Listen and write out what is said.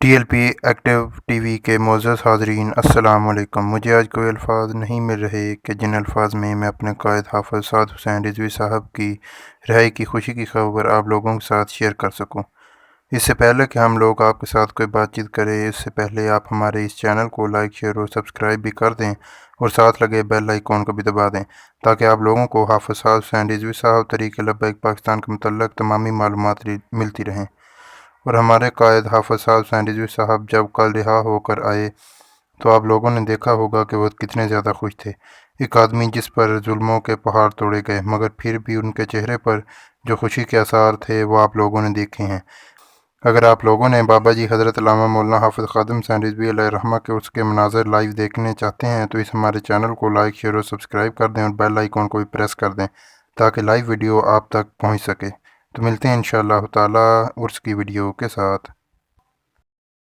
T L P active T V کے معزز حاضرین السلام علیکم۔ مجھے آج کوئی الفاظ نہیں مل رہے کہ جن الفاظ میں اپنے قائد حافظ سعد حسین رضوی صاحب کی رہائی کی خوشی کی خبر آپ لوگوں کے ساتھ شیئر کر سکوں۔ اس سے پہلے کہ ہم لوگ آپ کے ساتھ کوئی بات چیت کریں، اس سے پہلے آپ ہمارے اس چینل کو لائک، شیئر اور سبسکرائب بھی کر دیں اور ساتھ لگے بیل آئیکن کو بھی دبا دیں تاکہ آپ لوگوں کو حافظ سعد حسین رضوی صاحب طریق لبیک پاکستان کے متعلق تمامی معلومات ملتی رہیں۔ اور ہمارے قائد حافظ سعد حسین رضوی صاحب جب کل رہا ہو کر آئے تو آپ لوگوں نے دیکھا ہوگا کہ وہ کتنے زیادہ خوش تھے۔ ایک آدمی جس پر ظلموں کے پہاڑ توڑے گئے مگر پھر بھی ان کے چہرے پر جو خوشی کے آثار تھے وہ آپ لوگوں نے دیکھے ہیں۔ اگر آپ لوگوں نے بابا جی حضرت علامہ مولانا حافظ خادم حسین رضوی علیہ الرحمہ کے اس کے مناظر لائیو دیکھنے چاہتے ہیں تو اس ہمارے چینل کو لائک، شیئر اور سبسکرائب کر دیں اور بیل آئیکن کو بھی پریس کر دیں تاکہ لائیو ویڈیو آپ تک پہنچ سکے۔ تو ملتے ہیں انشاءاللہ تعالی عرس کی ویڈیو کے ساتھ۔